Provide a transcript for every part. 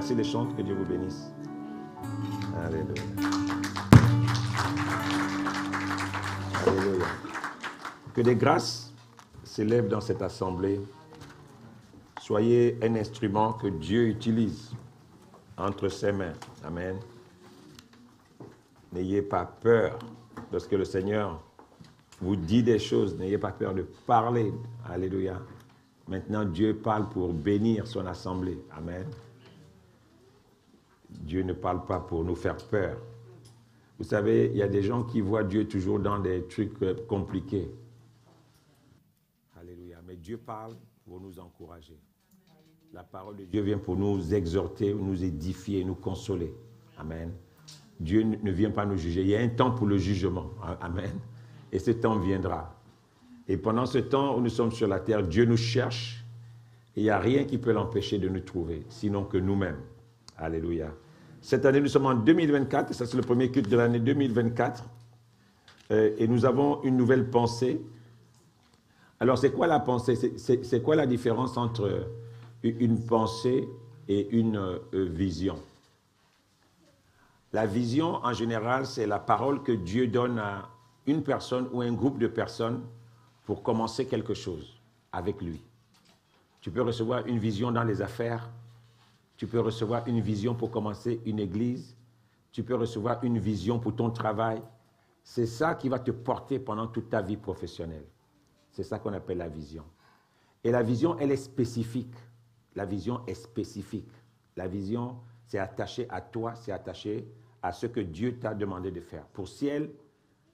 Merci les chantres, que Dieu vous bénisse. Alléluia. Alléluia. Que des grâces s'élèvent dans cette assemblée. Soyez un instrument que Dieu utilise entre ses mains. Amen. N'ayez pas peur lorsque le Seigneur vous dit des choses. N'ayez pas peur de parler. Alléluia. Maintenant, Dieu parle pour bénir son assemblée. Amen. Dieu ne parle pas pour nous faire peur. Vous savez, il y a des gens qui voient Dieu toujours dans des trucs compliqués. Alléluia. Mais Dieu parle pour nous encourager. La parole de Dieu vient pour nous exhorter, nous édifier, nous consoler. Amen. Dieu ne vient pas nous juger. Il y a un temps pour le jugement. Amen. Et ce temps viendra. Et pendant ce temps où nous sommes sur la terre, Dieu nous cherche. Et il n'y a rien qui peut l'empêcher de nous trouver, sinon que nous-mêmes. Alléluia. Cette année, nous sommes en 2024. Ça, c'est le premier culte de l'année 2024. Et nous avons une nouvelle pensée. Alors, c'est quoi la pensée? C'est quoi la différence entre une pensée et une vision? La vision, en général, c'est la parole que Dieu donne à une personne ou un groupe de personnes pour commencer quelque chose avec lui. Tu peux recevoir une vision dans les affaires. Tu peux recevoir une vision pour commencer une église. Tu peux recevoir une vision pour ton travail. C'est ça qui va te porter pendant toute ta vie professionnelle. C'est ça qu'on appelle la vision. Et la vision, elle est spécifique. La vision est spécifique. La vision, c'est attaché à toi, c'est attaché à ce que Dieu t'a demandé de faire. Pour ciel,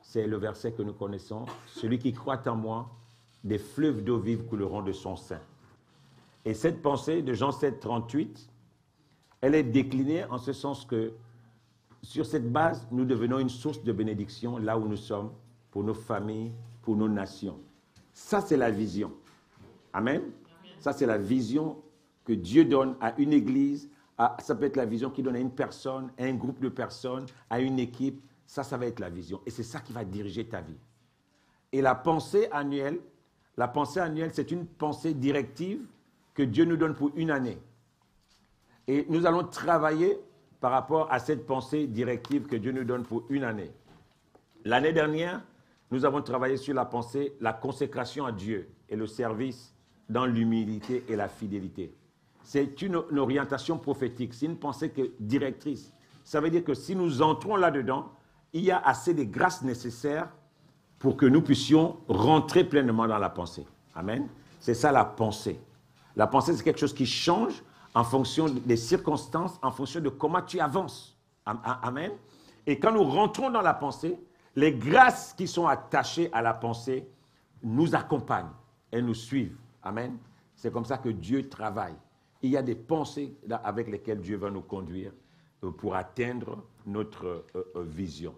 c'est le verset que nous connaissons. Celui qui croit en moi, des fleuves d'eau vive couleront de son sein. Et cette pensée de Jean 7, 38, elle est déclinée en ce sens que sur cette base, nous devenons une source de bénédiction là où nous sommes, pour nos familles, pour nos nations. Ça, c'est la vision. Amen. Ça, c'est la vision que Dieu donne à une église. Ça peut être la vision qu'il donne à une personne, à un groupe de personnes, à une équipe. Ça va être la vision. Et c'est ça qui va diriger ta vie. Et la pensée annuelle, c'est une pensée directive que Dieu nous donne pour une année. Et nous allons travailler par rapport à cette pensée directive que Dieu nous donne pour une année. L'année dernière, nous avons travaillé sur la pensée, la consécration à Dieu et le service dans l'humilité et la fidélité. C'est une orientation prophétique, c'est une pensée directrice. Ça veut dire que si nous entrons là-dedans, il y a assez de grâces nécessaires pour que nous puissions rentrer pleinement dans la pensée. Amen. C'est ça la pensée. La pensée, c'est quelque chose qui change en fonction des circonstances, en fonction de comment tu avances. Amen. Et quand nous rentrons dans la pensée, les grâces qui sont attachées à la pensée nous accompagnent et nous suivent. Amen. C'est comme ça que Dieu travaille. Il y a des pensées avec lesquelles Dieu va nous conduire pour atteindre notre vision.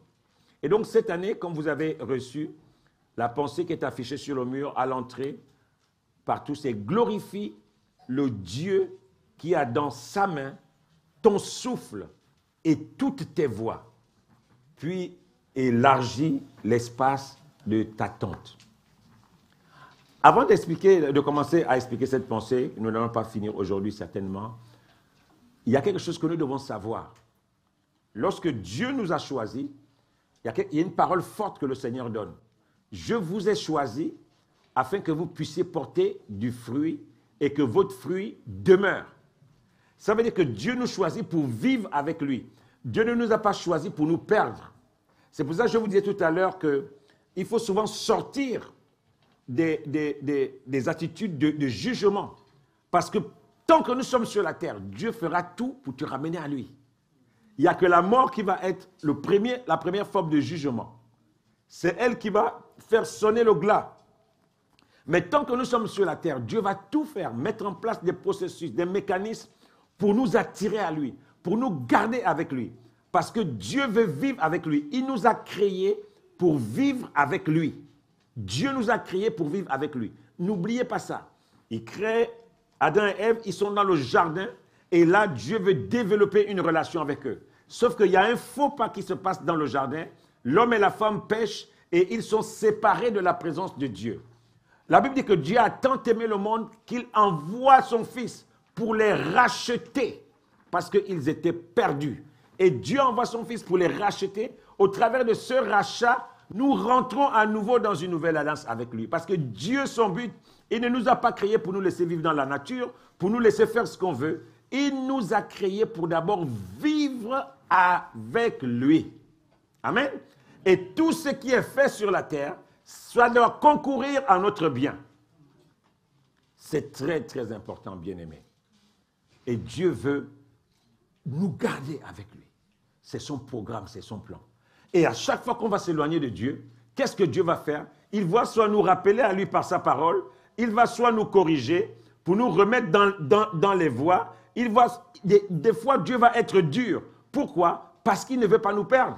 Et donc cette année, comme vous avez reçu, la pensée qui est affichée sur le mur à l'entrée, partout, c'est glorifie le Dieu qui a dans sa main ton souffle et toutes tes voies, puis élargit l'espace de ta tente. Avant de commencer à expliquer cette pensée, nous n'allons pas finir aujourd'hui certainement, il y a quelque chose que nous devons savoir. Lorsque Dieu nous a choisis, il y a une parole forte que le Seigneur donne. Je vous ai choisi afin que vous puissiez porter du fruit et que votre fruit demeure. Ça veut dire que Dieu nous choisit pour vivre avec lui. Dieu ne nous a pas choisis pour nous perdre. C'est pour ça que je vous disais tout à l'heure qu'il faut souvent sortir des attitudes de jugement. Parce que tant que nous sommes sur la terre, Dieu fera tout pour te ramener à lui. Il n'y a que la mort qui va être la première forme de jugement. C'est elle qui va faire sonner le glas. Mais tant que nous sommes sur la terre, Dieu va tout faire, mettre en place des processus, des mécanismes pour nous attirer à lui, pour nous garder avec lui. Parce que Dieu veut vivre avec lui. Il nous a créés pour vivre avec lui. Dieu nous a créés pour vivre avec lui. N'oubliez pas ça. Il crée Adam et Ève, ils sont dans le jardin et là, Dieu veut développer une relation avec eux. Sauf qu'il y a un faux pas qui se passe dans le jardin. L'homme et la femme pêchent et ils sont séparés de la présence de Dieu. La Bible dit que Dieu a tant aimé le monde qu'il envoie son Fils pour les racheter. parce qu'ils étaient perdus. Et Dieu envoie son Fils pour les racheter. Au travers de ce rachat, nous rentrons à nouveau dans une nouvelle alliance avec lui. Parce que Dieu, son but, il ne nous a pas créés pour nous laisser vivre dans la nature, pour nous laisser faire ce qu'on veut. Il nous a créés pour d'abord vivre avec lui. Amen. Et tout ce qui est fait sur la terre, ça doit concourir à notre bien. C'est très, très important, bien-aimé. Et Dieu veut nous garder avec lui. C'est son programme, c'est son plan. Et à chaque fois qu'on va s'éloigner de Dieu, qu'est-ce que Dieu va faire? Il va soit nous rappeler à lui par sa parole, il va soit nous corriger pour nous remettre dans les voies. Des fois, Dieu va être dur. Pourquoi? Parce qu'il ne veut pas nous perdre.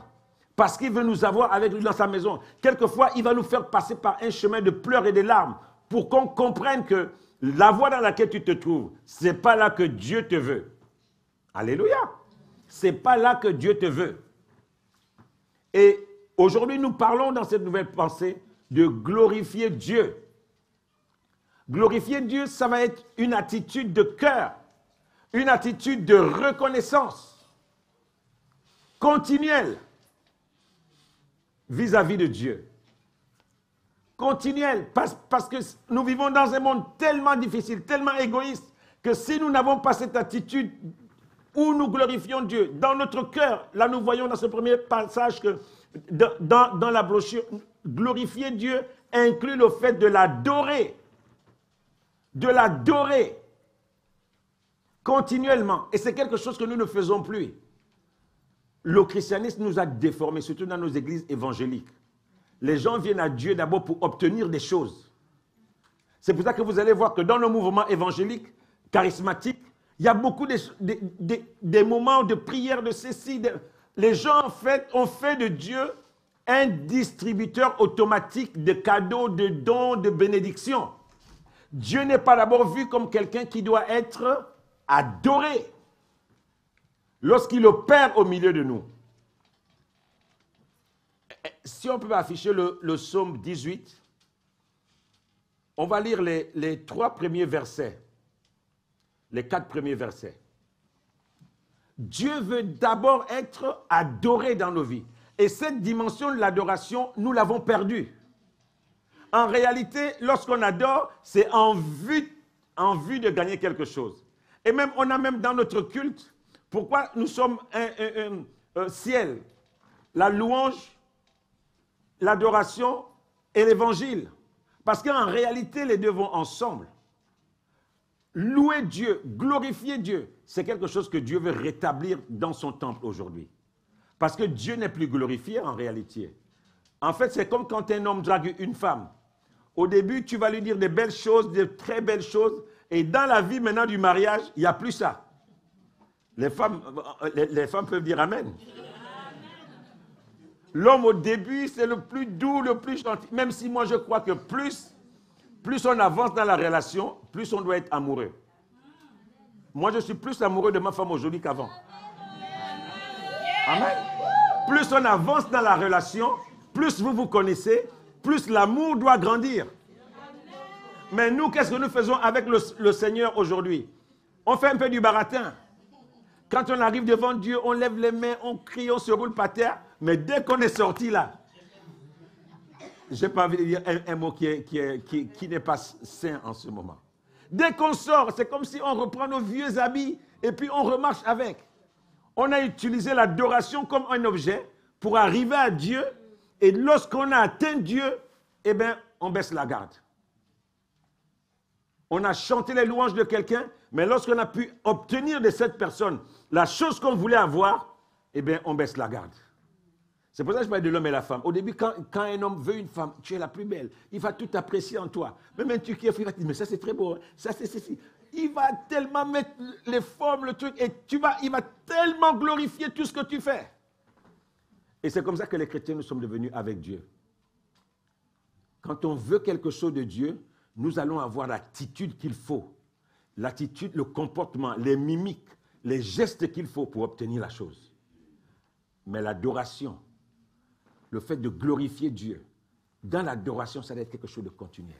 Parce qu'il veut nous avoir avec lui dans sa maison. Quelquefois, il va nous faire passer par un chemin de pleurs et de larmes pour qu'on comprenne que la voie dans laquelle tu te trouves, ce n'est pas là que Dieu te veut. Alléluia. Ce n'est pas là que Dieu te veut. Et aujourd'hui, nous parlons dans cette nouvelle pensée de glorifier Dieu. Glorifier Dieu, ça va être une attitude de cœur, une attitude de reconnaissance continuelle vis-à-vis de Dieu. Continuelle, parce que nous vivons dans un monde tellement difficile, tellement égoïste, que si nous n'avons pas cette attitude où nous glorifions Dieu, dans notre cœur, là nous voyons dans ce premier passage que dans la brochure, glorifier Dieu inclut le fait de l'adorer continuellement. Et c'est quelque chose que nous ne faisons plus. Le christianisme nous a déformés, surtout dans nos églises évangéliques. Les gens viennent à Dieu d'abord pour obtenir des choses. C'est pour ça que vous allez voir que dans nos mouvements évangéliques, charismatiques, il y a beaucoup des moments de prière, de ceci. Les gens, en fait, ont fait de Dieu un distributeur automatique de cadeaux, de dons, de bénédictions. Dieu n'est pas d'abord vu comme quelqu'un qui doit être adoré lorsqu'il opère au milieu de nous. Si on peut afficher le psaume 18, on va lire les 3 premiers versets, les 4 premiers versets. Dieu veut d'abord être adoré dans nos vies. Et cette dimension de l'adoration, nous l'avons perdue. En réalité, lorsqu'on adore, c'est en vue de gagner quelque chose. Et même, on a même dans notre culte, pourquoi nous sommes un ciel, la louange, l'adoration et l'évangile. Parce qu'en réalité, les deux vont ensemble. Louer Dieu, glorifier Dieu, c'est quelque chose que Dieu veut rétablir dans son temple aujourd'hui. Parce que Dieu n'est plus glorifié en réalité. En fait, c'est comme quand un homme drague une femme. Au début, tu vas lui dire des belles choses, des très belles choses. Et dans la vie maintenant du mariage, il n'y a plus ça. Les femmes peuvent dire Amen. L'homme au début, c'est le plus doux, le plus gentil. Même si moi je crois que plus on avance dans la relation, plus on doit être amoureux. Moi je suis plus amoureux de ma femme aujourd'hui qu'avant. Amen. Plus on avance dans la relation, plus vous vous connaissez, plus l'amour doit grandir. Mais nous, qu'est-ce que nous faisons avec le Seigneur aujourd'hui? On fait un peu du baratin. Quand on arrive devant Dieu, on lève les mains, on crie, on se roule par terre. Mais dès qu'on est sorti là, je n'ai pas envie de dire un mot qui n'est pas sain en ce moment. Dès qu'on sort, c'est comme si on reprend nos vieux habits et puis on remarche avec. On a utilisé l'adoration comme un objet pour arriver à Dieu. Et lorsqu'on a atteint Dieu, eh bien, on baisse la garde. On a chanté les louanges de quelqu'un, mais lorsqu'on a pu obtenir de cette personne la chose qu'on voulait avoir, eh bien, on baisse la garde. C'est pour ça que je parle de l'homme et la femme. Au début, quand un homme veut une femme, tu es la plus belle. Il va tout apprécier en toi. Même un truc qui est, il va te dire, mais ça c'est très beau, hein. Ça c'est ceci. Il va tellement mettre les formes, le truc, et il va tellement glorifier tout ce que tu fais. Et c'est comme ça que les chrétiens, nous sommes devenus avec Dieu. Quand on veut quelque chose de Dieu, nous allons avoir l'attitude qu'il faut. L'attitude, le comportement, les mimiques, les gestes qu'il faut pour obtenir la chose. Mais l'adoration, le fait de glorifier Dieu, dans l'adoration, ça doit être quelque chose de continuel.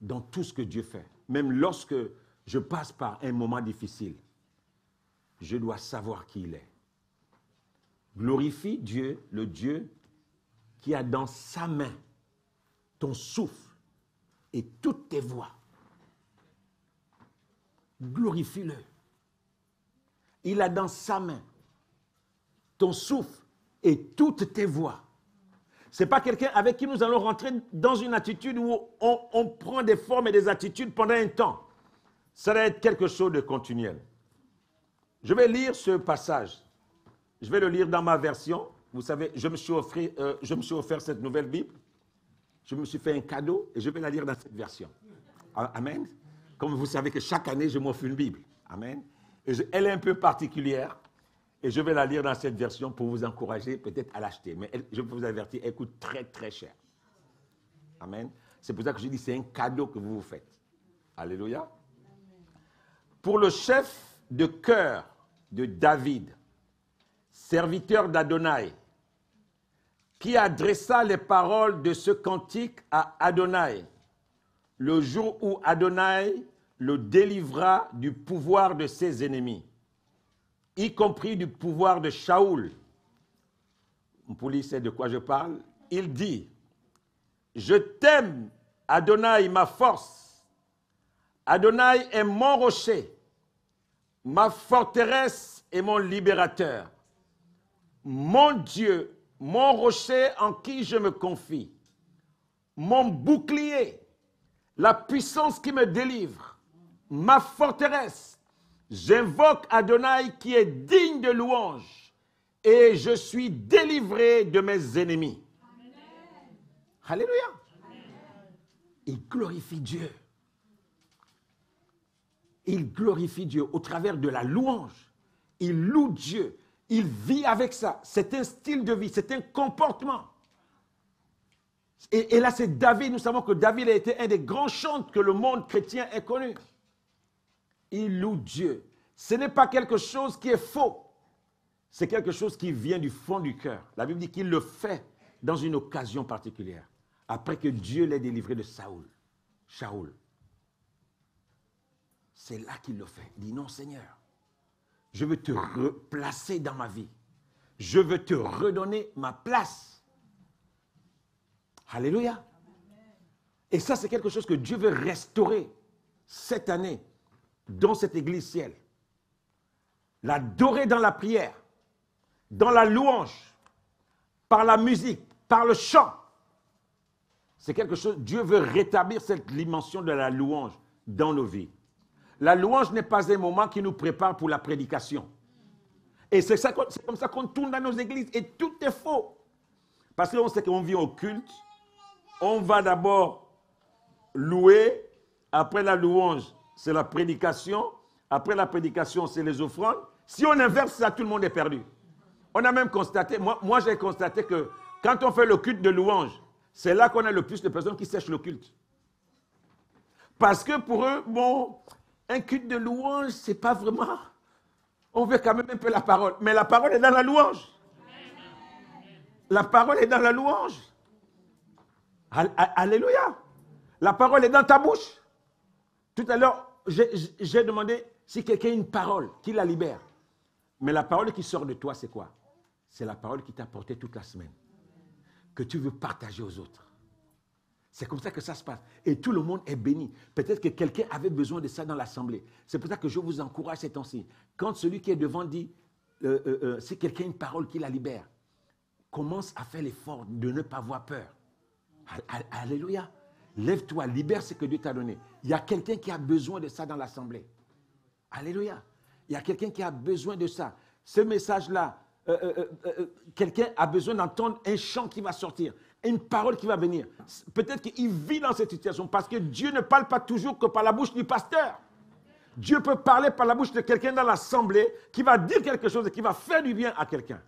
Dans tout ce que Dieu fait. Même lorsque je passe par un moment difficile, je dois savoir qui il est. Glorifie Dieu, le Dieu qui a dans sa main ton souffle et toutes tes voies. Glorifie-le. Il a dans sa main ton souffle et toutes tes voies. Ce n'est pas quelqu'un avec qui nous allons rentrer dans une attitude où on prend des formes et des attitudes pendant un temps. Ça va être quelque chose de continuel. Je vais lire ce passage. Je vais le lire dans ma version. Vous savez, je me suis offert cette nouvelle Bible. Je me suis fait un cadeau et je vais la lire dans cette version. Amen. Comme vous savez que chaque année, je m'offre une Bible. Amen. Et elle est un peu particulière. Et je vais la lire dans cette version pour vous encourager peut-être à l'acheter. Mais je peux vous avertir, elle coûte très, très cher. Amen. C'est pour ça que je dis c'est un cadeau que vous vous faites. Alléluia. Pour le chef de chœur de David, serviteur d'Adonai, qui adressa les paroles de ce cantique à Adonai, le jour où Adonai le délivra du pouvoir de ses ennemis, y compris du pouvoir de Shaoul. Pour lui, c'est de quoi je parle. Il dit, « Je t'aime, Adonai, ma force. Adonai est mon rocher, ma forteresse et mon libérateur. Mon Dieu, mon rocher en qui je me confie. Mon bouclier, la puissance qui me délivre. Ma forteresse. J'invoque Adonai qui est digne de louange et je suis délivré de mes ennemis. » Alléluia. Il glorifie Dieu. Il glorifie Dieu au travers de la louange. Il loue Dieu. Il vit avec ça. C'est un style de vie, c'est un comportement. Et là, c'est David. Nous savons que David a été un des grands chantres que le monde chrétien ait connu. Il loue Dieu. Ce n'est pas quelque chose qui est faux. C'est quelque chose qui vient du fond du cœur. La Bible dit qu'il le fait dans une occasion particulière. Après que Dieu l'ait délivré de Shaoul. C'est là qu'il le fait. Il dit non Seigneur, je veux te replacer dans ma vie. Je veux te redonner ma place. Alléluia. Et ça, c'est quelque chose que Dieu veut restaurer cette année dans cette église ciel. L'adorer dans la prière, dans la louange, par la musique, par le chant. C'est quelque chose, Dieu veut rétablir cette dimension de la louange dans nos vies. La louange n'est pas un moment qui nous prépare pour la prédication. Et c'est comme ça qu'on tourne dans nos églises et tout est faux. Parce qu'on sait qu'on vit au culte, on va d'abord louer, après la louange, c'est la prédication, après la prédication, c'est les offrandes. Si on inverse ça, tout le monde est perdu. On a même constaté, moi j'ai constaté que quand on fait le culte de louange, c'est là qu'on a le plus de personnes qui sèchent le culte. Parce que pour eux, bon, un culte de louange, c'est pas vraiment... On veut quand même un peu la parole. Mais la parole est dans la louange. La parole est dans la louange. Alléluia. La parole est dans ta bouche. Tout à l'heure, j'ai demandé si quelqu'un a une parole, qui la libère. Mais la parole qui sort de toi, c'est quoi? C'est la parole qui t'a porté toute la semaine. Que tu veux partager aux autres. C'est comme ça que ça se passe. Et tout le monde est béni. Peut-être que quelqu'un avait besoin de ça dans l'assemblée. C'est pour ça que je vous encourage ces temps-ci. Quand celui qui est devant dit, si quelqu'un a une parole qui la libère, commence à faire l'effort de ne pas avoir peur. Alléluia. Lève-toi, libère ce que Dieu t'a donné. Il y a quelqu'un qui a besoin de ça dans l'assemblée. Alléluia. Il y a quelqu'un qui a besoin de ça. Ce message-là, quelqu'un a besoin d'entendre un chant qui va sortir, une parole qui va venir. Peut-être qu'il vit dans cette situation parce que Dieu ne parle pas toujours que par la bouche du pasteur. Dieu peut parler par la bouche de quelqu'un dans l'assemblée qui va dire quelque chose et qui va faire du bien à quelqu'un.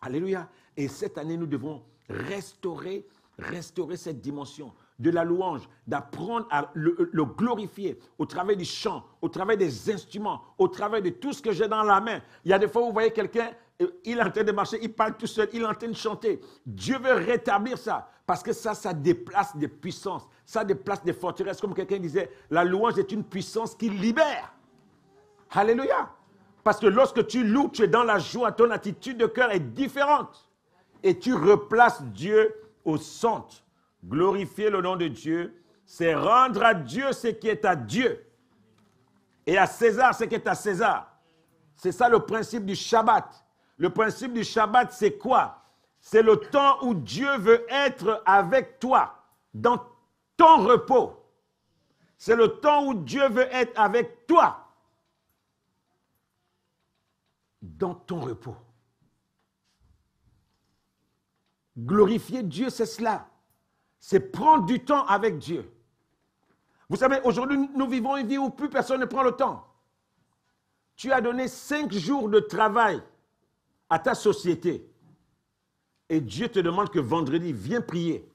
Alléluia. Et cette année, nous devons restaurer cette dimension de la louange, d'apprendre à le glorifier au travers du chant, au travers des instruments, au travers de tout ce que j'ai dans la main. Il y a des fois où vous voyez quelqu'un, il est en train de marcher, il parle tout seul, il est en train de chanter. Dieu veut rétablir ça, parce que ça déplace des puissances, ça déplace des forteresses. Comme quelqu'un disait, la louange est une puissance qui libère. Alléluia. Parce que lorsque tu loues, tu es dans la joie, ton attitude de cœur est différente. Et tu replaces Dieu au centre. Glorifier le nom de Dieu, c'est rendre à Dieu ce qui est à Dieu. Et à César ce qui est à César. C'est ça le principe du Shabbat. Le principe du Shabbat, c'est quoi? C'est le temps où Dieu veut être avec toi, dans ton repos. C'est le temps où Dieu veut être avec toi, dans ton repos. Glorifier Dieu, c'est cela. C'est prendre du temps avec Dieu. Vous savez, aujourd'hui, nous vivons une vie où plus personne ne prend le temps. Tu as donné 5 jours de travail à ta société. Et Dieu te demande que vendredi, viens prier.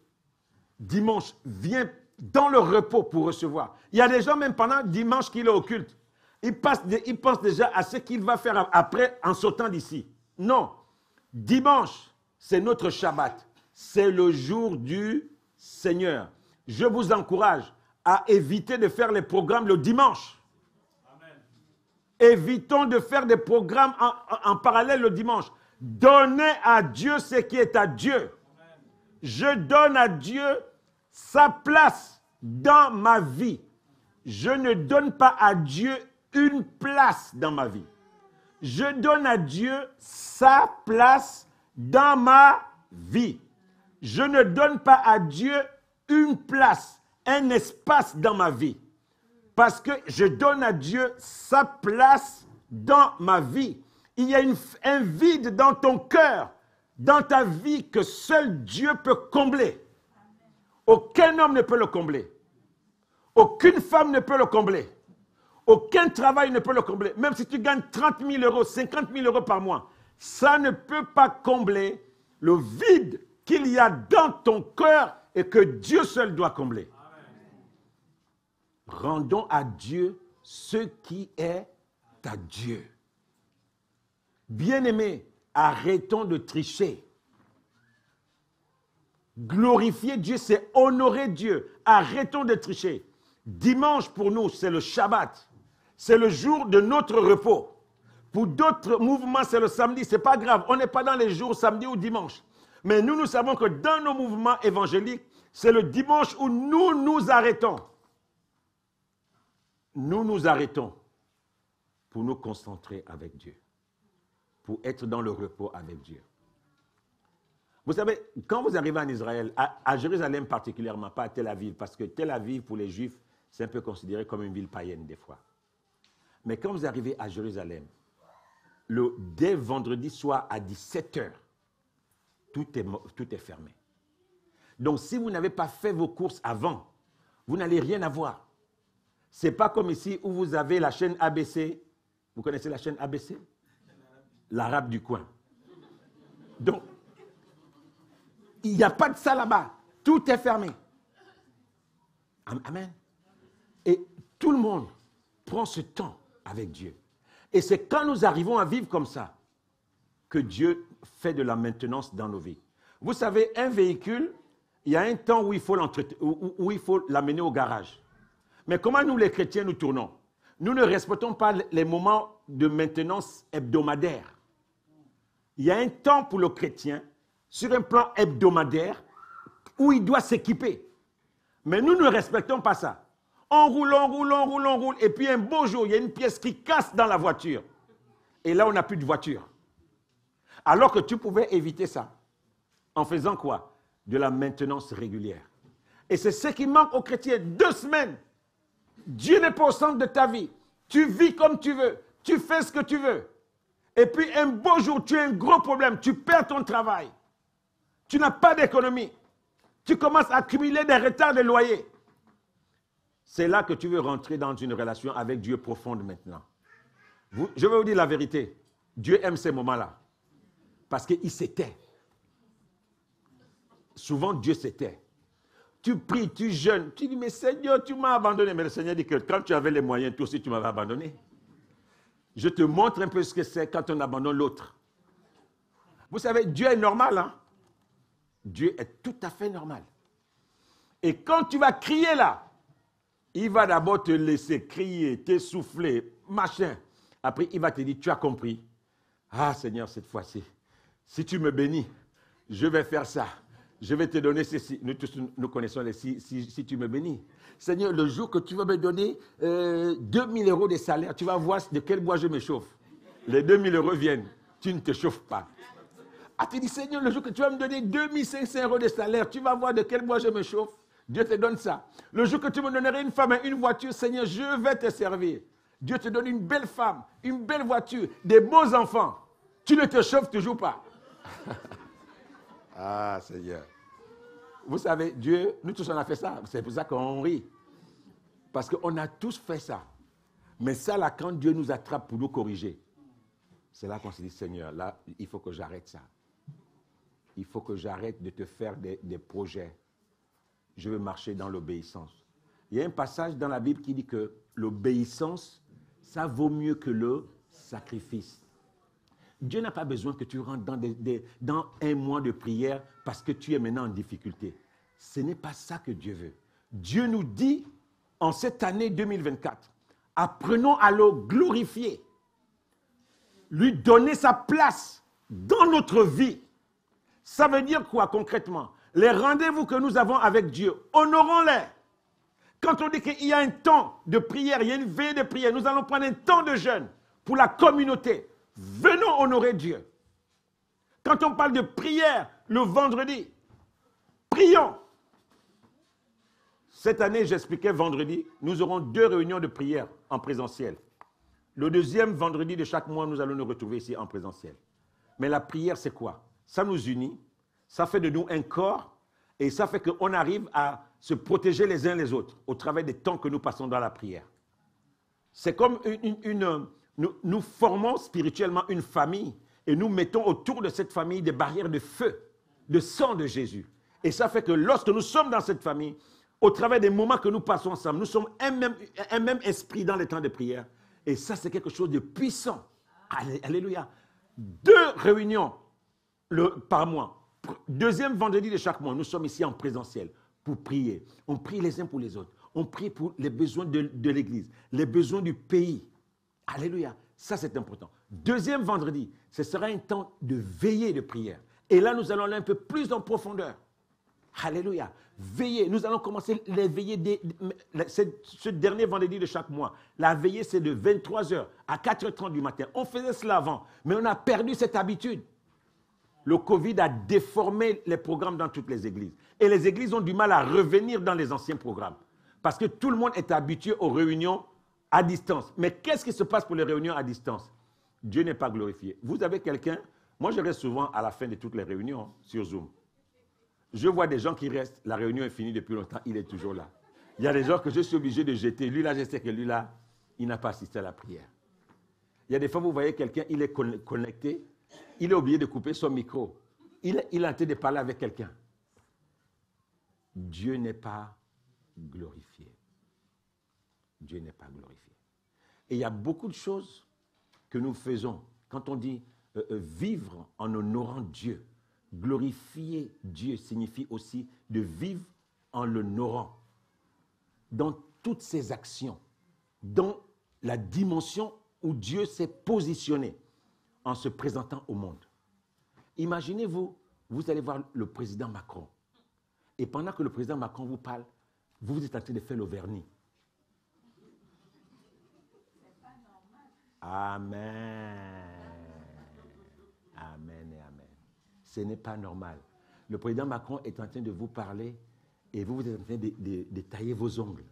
Dimanche, viens dans le repos pour recevoir. Il y a des gens, même pendant dimanche qu'il est au culte, ils pensent déjà à ce qu'il va faire après en sortant d'ici. Non. Dimanche, c'est notre Shabbat. C'est le jour du Seigneur. Je vous encourage à éviter de faire les programmes le dimanche. Amen. Évitons de faire des programmes en parallèle le dimanche. Donnez à Dieu ce qui est à Dieu. Amen. Je donne à Dieu sa place dans ma vie. Je ne donne pas à Dieu une place dans ma vie. Je donne à Dieu sa place dans ma vie. Je ne donne pas à Dieu une place, un espace dans ma vie. Parce que je donne à Dieu sa place dans ma vie. Il y a un vide dans ton cœur, dans ta vie, que seul Dieu peut combler. Aucun homme ne peut le combler. Aucune femme ne peut le combler. Aucun travail ne peut le combler. Même si tu gagnes 30 000 euros, 50 000 euros par mois, ça ne peut pas combler le vide qu'il y a dans ton cœur et que Dieu seul doit combler. Amen. Rendons à Dieu ce qui est à Dieu. Bien-aimés, arrêtons de tricher. Glorifier Dieu, c'est honorer Dieu. Arrêtons de tricher. Dimanche, pour nous, c'est le Shabbat. C'est le jour de notre repos. Pour d'autres mouvements, c'est le samedi. Ce n'est pas grave. On n'est pas dans les jours samedi ou dimanche. Mais nous savons que dans nos mouvements évangéliques, c'est le dimanche où nous nous arrêtons. Nous nous arrêtons pour nous concentrer avec Dieu. Pour être dans le repos avec Dieu. Vous savez, quand vous arrivez en Israël, à Jérusalem particulièrement, pas à Tel Aviv, parce que Tel Aviv, pour les Juifs, c'est un peu considéré comme une ville païenne des fois. Mais quand vous arrivez à Jérusalem, dès vendredi soir à 17h, tout est fermé. Donc, si vous n'avez pas fait vos courses avant, vous n'allez rien avoir. Ce n'est pas comme ici où vous avez la chaîne ABC. Vous connaissez la chaîne ABC? L'arabe du coin. Donc, il n'y a pas de ça là-bas. Tout est fermé. Amen. Et tout le monde prend ce temps avec Dieu. Et c'est quand nous arrivons à vivre comme ça que Dieu fait de la maintenance dans nos vies. Vous savez, un véhicule, il y a un temps où il faut l'amener au garage. Mais comment nous, les chrétiens, nous tournons? Nous ne respectons pas les moments de maintenance hebdomadaire. Il y a un temps pour le chrétien, sur un plan hebdomadaire, où il doit s'équiper. Mais nous ne respectons pas ça. On roule, et puis un beau jour, il y a une pièce qui casse dans la voiture. Et là, on n'a plus de voiture. Alors que tu pouvais éviter ça. En faisant quoi? De la maintenance régulière. Et c'est ce qui manque aux chrétiens. 2 semaines. Dieu n'est pas au centre de ta vie. Tu vis comme tu veux. Tu fais ce que tu veux. Et puis un beau jour, tu as un gros problème. Tu perds ton travail. Tu n'as pas d'économie. Tu commences à accumuler des retards de loyer. C'est là que tu veux rentrer dans une relation avec Dieu profonde maintenant. Je vais vous dire la vérité. Dieu aime ces moments-là. Parce qu'il s'était. Souvent, Dieu s'était. Tu pries, tu jeûnes, tu dis, mais Seigneur, tu m'as abandonné. Mais le Seigneur dit que quand tu avais les moyens, toi aussi, tu m'avais abandonné. Je te montre un peu ce que c'est quand on abandonne l'autre. Vous savez, Dieu est normal, hein? Dieu est tout à fait normal. Et quand tu vas crier là, il va d'abord te laisser crier, t'essouffler, machin. Après, il va te dire, tu as compris. Ah Seigneur, cette fois-ci, si tu me bénis, je vais faire ça. Je vais te donner ceci. Nous tous, nous connaissons les si tu me bénis. Seigneur, le jour que tu vas me donner 2000 euros de salaire, tu vas voir de quel bois je me chauffe. Les 2000 euros viennent. Tu ne te chauffes pas. Ah, tu dis, Seigneur, le jour que tu vas me donner 2500 euros de salaire, tu vas voir de quel bois je me chauffe. Dieu te donne ça. Le jour que tu me donnerais une femme et une voiture, Seigneur, je vais te servir. Dieu te donne une belle femme, une belle voiture, des beaux enfants. Tu ne te chauffes toujours pas. Ah, Seigneur. Vous savez, Dieu, nous tous, on a fait ça. C'est pour ça qu'on rit. Parce qu'on a tous fait ça. Mais ça, là, quand Dieu nous attrape pour nous corriger, c'est là qu'on se dit, Seigneur, là, il faut que j'arrête ça. Il faut que j'arrête de te faire des projets. Je veux marcher dans l'obéissance. Il y a un passage dans la Bible qui dit que l'obéissance, ça vaut mieux que le sacrifice. Dieu n'a pas besoin que tu rentres dans un mois de prière parce que tu es maintenant en difficulté. Ce n'est pas ça que Dieu veut. Dieu nous dit, en cette année 2024, apprenons à le glorifier, lui donner sa place dans notre vie. Ça veut dire quoi concrètement? Les rendez-vous que nous avons avec Dieu, honorons-les. Quand on dit qu'il y a un temps de prière, il y a une veille de prière, nous allons prendre un temps de jeûne pour la communauté. Venons honorer Dieu. Quand on parle de prière le vendredi, prions. Cette année, j'expliquais vendredi, nous aurons 2 réunions de prière en présentiel. Le deuxième vendredi de chaque mois, nous allons nous retrouver ici en présentiel. Mais la prière, c'est quoi? Ça nous unit, ça fait de nous un corps et ça fait qu'on arrive à se protéger les uns les autres au travers des temps que nous passons dans la prière. C'est comme nous formons spirituellement une famille et nous mettons autour de cette famille des barrières de feu, de sang de Jésus. Et ça fait que lorsque nous sommes dans cette famille, au travers des moments que nous passons ensemble, nous sommes un même esprit dans les temps de prière. Et ça, c'est quelque chose de puissant. Alléluia. 2 réunions par mois. Deuxième vendredi de chaque mois, nous sommes ici en présentiel pour prier. On prie les uns pour les autres. On prie pour les besoins de l'Église, les besoins du pays. Alléluia. Ça, c'est important. Deuxième vendredi, ce sera un temps de veillée de prière. Et là, nous allons aller un peu plus en profondeur. Alléluia. Veillée. Nous allons commencer les veillées ce dernier vendredi de chaque mois. La veillée, c'est de 23h à 4h30 du matin. On faisait cela avant, mais on a perdu cette habitude. Le Covid a déformé les programmes dans toutes les églises. Et les églises ont du mal à revenir dans les anciens programmes. Parce que tout le monde est habitué aux réunions à distance. Mais qu'est-ce qui se passe pour les réunions à distance? Dieu n'est pas glorifié. Vous avez quelqu'un, moi je reste souvent à la fin de toutes les réunions sur Zoom. Je vois des gens qui restent, la réunion est finie depuis longtemps, il est toujours là. Il y a des gens que je suis obligé de jeter. Lui là, je sais que lui là, il n'a pas assisté à la prière. Il y a des fois, vous voyez quelqu'un, il est connecté, il a oublié de couper son micro. Il est en train de parler avec quelqu'un. Dieu n'est pas glorifié. Dieu n'est pas glorifié. Et il y a beaucoup de choses que nous faisons. Quand on dit vivre en honorant Dieu, glorifier Dieu signifie aussi de vivre en l'honorant. Dans toutes ses actions, dans la dimension où Dieu s'est positionné en se présentant au monde. Imaginez-vous, vous allez voir le président Macron. Et pendant que le président Macron vous parle, vous êtes en train de faire le vernis. Amen. Amen et amen. Ce n'est pas normal. Le président Macron est en train de vous parler et vous êtes en train de tailler vos ongles.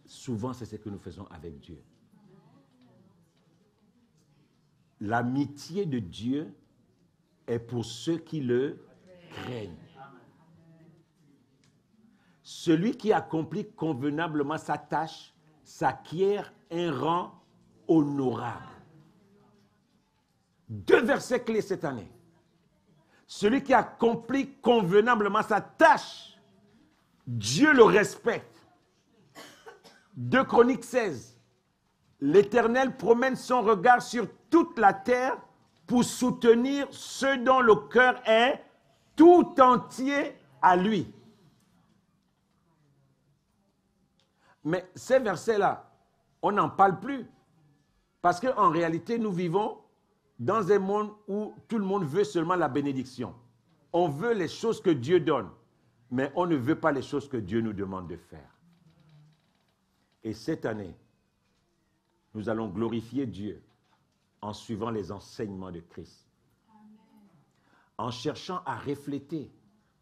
Souvent, c'est ce que nous faisons avec Dieu. L'amitié de Dieu est pour ceux qui le craignent. Celui qui accomplit convenablement sa tâche s'acquiert un rang honorable. 2 versets clés cette année. Celui qui accomplit convenablement sa tâche, Dieu le respecte. 2 Chroniques 16. L'Éternel promène son regard sur toute la terre pour soutenir ceux dont le cœur est tout entier à lui. Mais ces versets-là, On n'en parle plus. Parce qu'en réalité, nous vivons dans un monde où tout le monde veut seulement la bénédiction. On veut les choses que Dieu donne, mais on ne veut pas les choses que Dieu nous demande de faire. Et cette année, nous allons glorifier Dieu en suivant les enseignements de Christ. En cherchant à refléter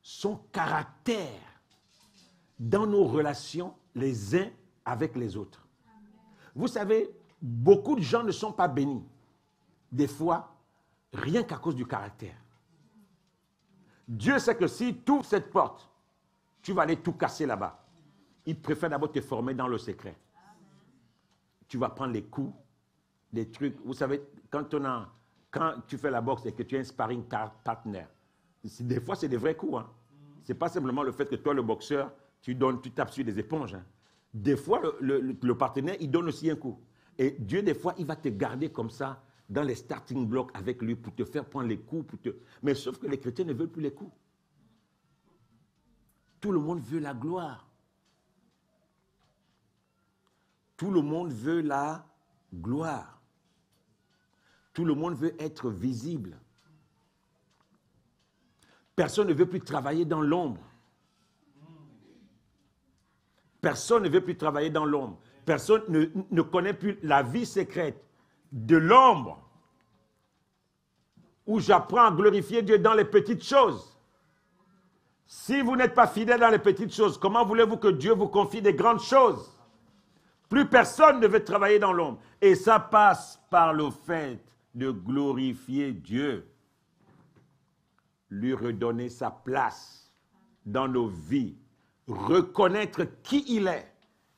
son caractère dans nos relations les uns avec les autres. Vous savez, beaucoup de gens ne sont pas bénis. Des fois, rien qu'à cause du caractère. Dieu sait que si tu ouvres cette porte, tu vas aller tout casser là-bas. Il préfère d'abord te former dans le secret. Tu vas prendre les coups, des trucs. Vous savez, quand tu fais la boxe et que tu es un sparring partner, des fois, c'est des vrais coups. Hein. Ce n'est pas simplement le fait que toi, le boxeur, tu tapes sur des éponges. Hein. Des fois, le partenaire, il donne aussi un coup. Et Dieu, des fois, il va te garder comme ça dans les starting blocks avec lui pour te faire prendre les coups. Mais sauf que les chrétiens ne veulent plus les coups. Tout le monde veut la gloire. Tout le monde veut la gloire. Tout le monde veut être visible. Personne ne veut plus travailler dans l'ombre. Personne ne veut plus travailler dans l'ombre. Personne ne connaît plus la vie secrète de l'ombre où j'apprends à glorifier Dieu dans les petites choses. Si vous n'êtes pas fidèle dans les petites choses, comment voulez-vous que Dieu vous confie des grandes choses? Plus personne ne veut travailler dans l'ombre. Et ça passe par le fait de glorifier Dieu, lui redonner sa place dans nos vies, reconnaître qui il est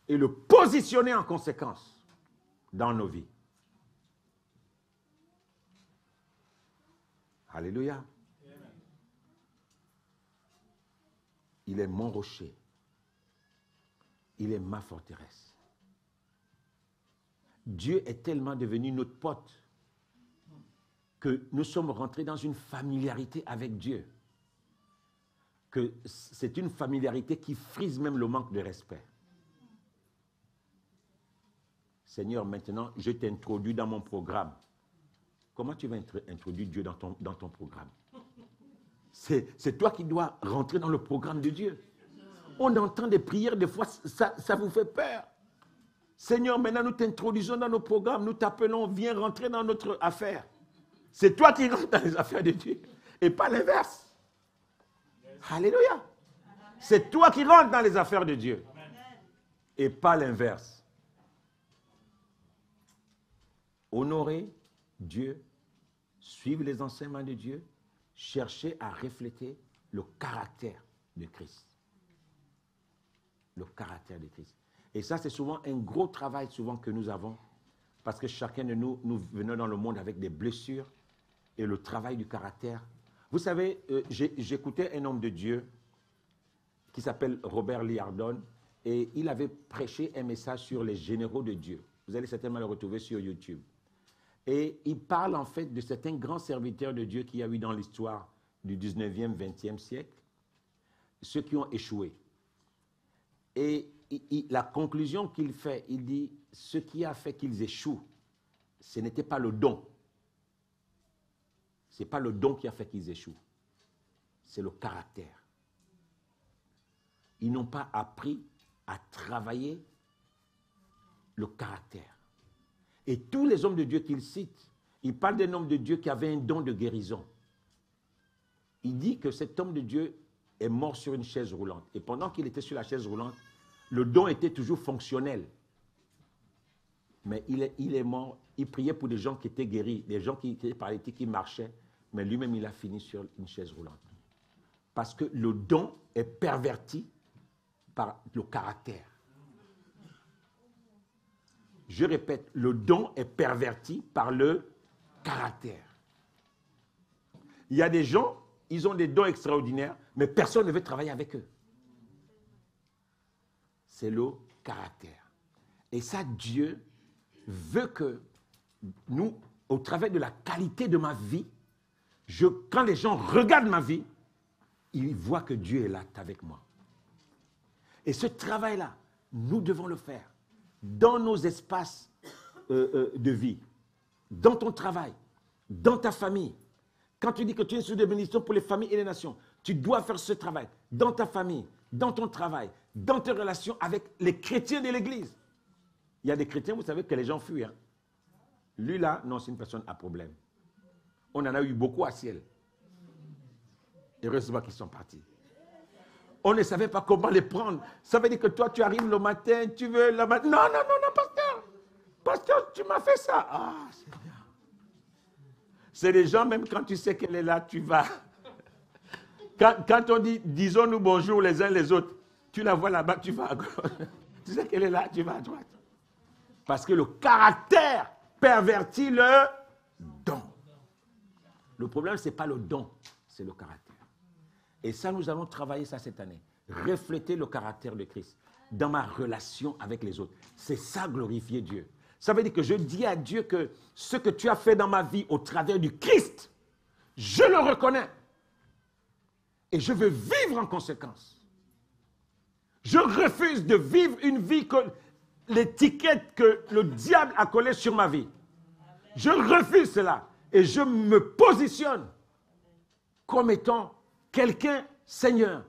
et le positionner en conséquence dans nos vies. Alléluia. Il est mon rocher. Il est ma forteresse. Dieu est tellement devenu notre pote que nous sommes rentrés dans une familiarité avec Dieu. Que c'est une familiarité qui frise même le manque de respect. Seigneur, maintenant, je t'introduis dans mon programme. Comment tu vas introduire Dieu dans ton programme? C'est toi qui dois rentrer dans le programme de Dieu. On entend des prières, des fois, ça vous fait peur. Seigneur, maintenant nous t'introduisons dans nos programmes, nous t'appelons, viens rentrer dans notre affaire. C'est toi qui rentres dans les affaires de Dieu et pas l'inverse. Alléluia. C'est toi qui rentres dans les affaires de Dieu et pas l'inverse. Honorer Dieu, suivre les enseignements de Dieu, chercher à refléter le caractère de Christ. Le caractère de Christ. Et ça, c'est souvent un gros travail souvent que nous avons, parce que chacun de nous venons dans le monde avec des blessures et le travail du caractère. Vous savez, j'écoutais un homme de Dieu qui s'appelle Robert Liardon, et il avait prêché un message sur les généraux de Dieu. Vous allez certainement le retrouver sur YouTube. Et il parle en fait de certains grands serviteurs de Dieu qu'il y a eu dans l'histoire du 19e, 20e siècle, ceux qui ont échoué. Et la conclusion qu'il fait, il dit, ce qui a fait qu'ils échouent, ce n'était pas le don. Ce n'est pas le don qui a fait qu'ils échouent. C'est le caractère. Ils n'ont pas appris à travailler le caractère. Et tous les hommes de Dieu qu'il cite, il parle d'un homme de Dieu qui avait un don de guérison. Il dit que cet homme de Dieu est mort sur une chaise roulante. Et pendant qu'il était sur la chaise roulante, le don était toujours fonctionnel. Mais il est mort, il priait pour des gens qui étaient guéris, des gens qui étaient paralytiques, qui marchaient, mais lui-même il a fini sur une chaise roulante. Parce que le don est perverti par le caractère. Je répète, le don est perverti par le caractère. Il y a des gens, ils ont des dons extraordinaires, mais personne ne veut travailler avec eux. C'est le caractère. Et ça, Dieu veut que nous, au travers de la qualité de ma vie, quand les gens regardent ma vie, ils voient que Dieu est là avec moi. Et ce travail-là, nous devons le faire. dans nos espaces de vie, dans ton travail, dans ta famille. Quand tu dis que tu es sous des bénédictions pour les familles et les nations, tu dois faire ce travail dans ta famille, dans ton travail, dans tes relations avec les chrétiens de l'Église. Il y a des chrétiens, vous savez, que les gens fuient. Hein. Lui là, non, c'est une personne à problème. On en a eu beaucoup à ciel. Heureusement qu'ils sont partis. On ne savait pas comment les prendre. Ça veut dire que toi, tu arrives le matin, tu veux la matin. Non, non, non, non, pasteur. Pasteur, tu m'as fait ça. Ah, c'est bien. C'est les gens, même quand tu sais qu'elle est là, tu vas. Quand on dit, disons-nous bonjour les uns les autres, tu la vois là-bas, tu vas à gauche. Tu sais qu'elle est là, tu vas à droite. Parce que le caractère pervertit le don. Le problème, ce n'est pas le don, c'est le caractère. Et ça, nous allons travailler ça cette année. Refléter le caractère de Christ dans ma relation avec les autres. C'est ça, glorifier Dieu. Ça veut dire que je dis à Dieu que ce que tu as fait dans ma vie au travers du Christ, je le reconnais. Et je veux vivre en conséquence. Je refuse de vivre une vie que l'étiquette que le diable a collée sur ma vie. Je refuse cela. Et je me positionne comme étant quelqu'un, Seigneur,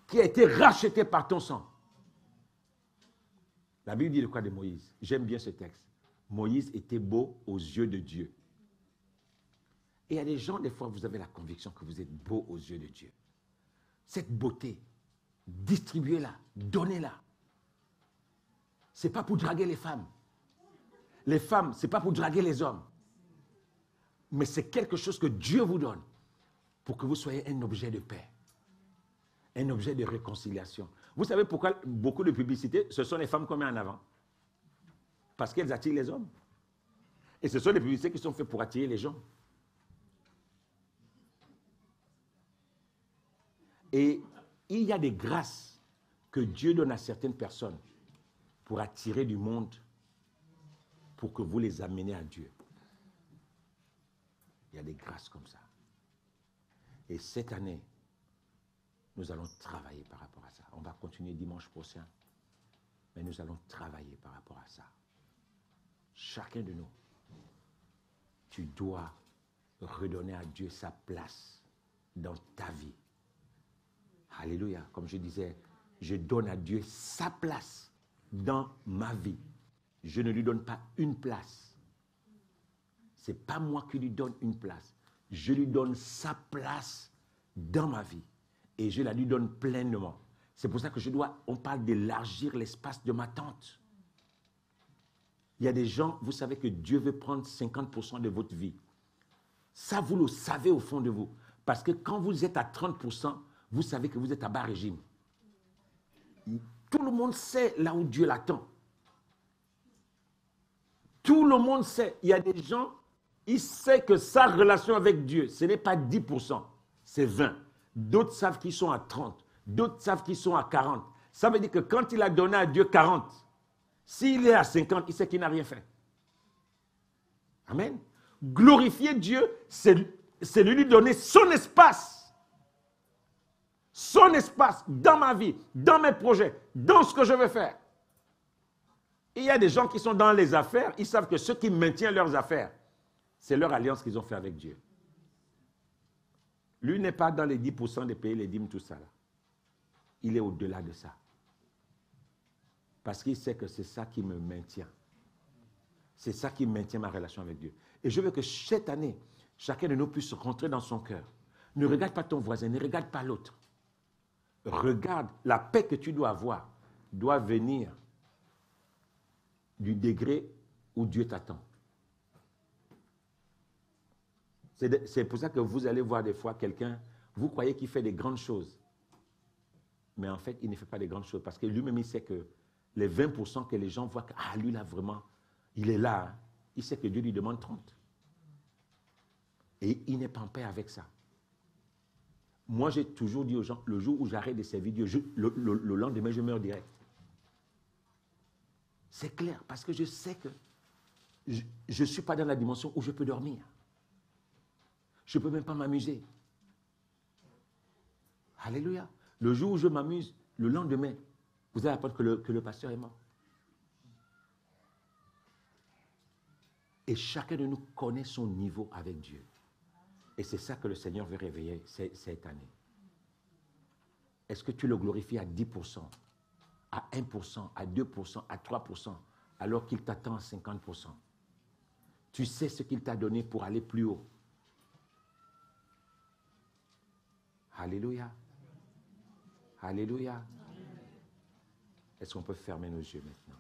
qui a été racheté par ton sang. La Bible dit le cas de Moïse. J'aime bien ce texte. Moïse était beau aux yeux de Dieu. Et il y a des gens, des fois, vous avez la conviction que vous êtes beau aux yeux de Dieu. Cette beauté, distribuez-la, donnez-la. Ce n'est pas pour draguer les femmes. Les femmes, ce n'est pas pour draguer les hommes. Mais c'est quelque chose que Dieu vous donne pour que vous soyez un objet de paix, un objet de réconciliation. Vous savez pourquoi beaucoup de publicités, ce sont les femmes qu'on met en avant? Parce qu'elles attirent les hommes. Et ce sont les publicités qui sont faites pour attirer les gens. Et il y a des grâces que Dieu donne à certaines personnes pour attirer du monde, pour que vous les ameniez à Dieu. Il y a des grâces comme ça. Et cette année, nous allons travailler par rapport à ça. On va continuer dimanche prochain, mais nous allons travailler par rapport à ça. Chacun de nous, tu dois redonner à Dieu sa place dans ta vie. Alléluia. Comme je disais, je donne à Dieu sa place dans ma vie. Je ne lui donne pas une place. Ce n'est pas moi qui lui donne une place. Je lui donne sa place dans ma vie. Et je la lui donne pleinement. C'est pour ça que on parle d'élargir l'espace de ma tente. Il y a des gens, vous savez que Dieu veut prendre 50% de votre vie. Ça, vous le savez au fond de vous. Parce que quand vous êtes à 30%, vous savez que vous êtes à bas régime. Tout le monde sait là où Dieu l'attend. Tout le monde sait. Il y a des gens, ils savent que sa relation avec Dieu, ce n'est pas 10%, c'est 20%. D'autres savent qu'ils sont à 30%. D'autres savent qu'ils sont à 40%. Ça veut dire que quand il a donné à Dieu 40%, s'il est à 50%, il sait qu'il n'a rien fait. Amen. Glorifier Dieu, c'est lui donner son espace. Son espace dans ma vie, dans mes projets, dans ce que je veux faire. Il y a des gens qui sont dans les affaires, ils savent que ce qui maintient leurs affaires, c'est leur alliance qu'ils ont fait avec Dieu. Lui n'est pas dans les 10% de payer les dîmes, tout ça. Là. Il est au-delà de ça. Parce qu'il sait que c'est ça qui me maintient. C'est ça qui maintient ma relation avec Dieu. Et je veux que cette année, chacun de nous puisse rentrer dans son cœur. Ne regarde pas ton voisin, ne regarde pas l'autre. Regarde, la paix que tu dois avoir doit venir du degré où Dieu t'attend. C'est pour ça que vous allez voir des fois quelqu'un, vous croyez qu'il fait des grandes choses. Mais en fait, il ne fait pas des grandes choses parce que lui-même, il sait que les 20% que les gens voient que, ah, lui là, vraiment, il est là. Hein. Il sait que Dieu lui demande 30%. Et il n'est pas en paix avec ça. Moi, j'ai toujours dit aux gens, le jour où j'arrête de servir Dieu, le lendemain, je meurs direct. C'est clair, parce que je sais que je ne suis pas dans la dimension où je peux dormir. Je ne peux même pas m'amuser. Alléluia. Le jour où je m'amuse, le lendemain, vous allez apprendre que le pasteur est mort. Et chacun de nous connaît son niveau avec Dieu. Et c'est ça que le Seigneur veut réveiller cette année. Est-ce que tu le glorifies à 10%, à 1%, à 2%, à 3%, alors qu'il t'attend à 50%? Tu sais ce qu'il t'a donné pour aller plus haut. Alléluia. Alléluia. Est-ce qu'on peut fermer nos yeux maintenant?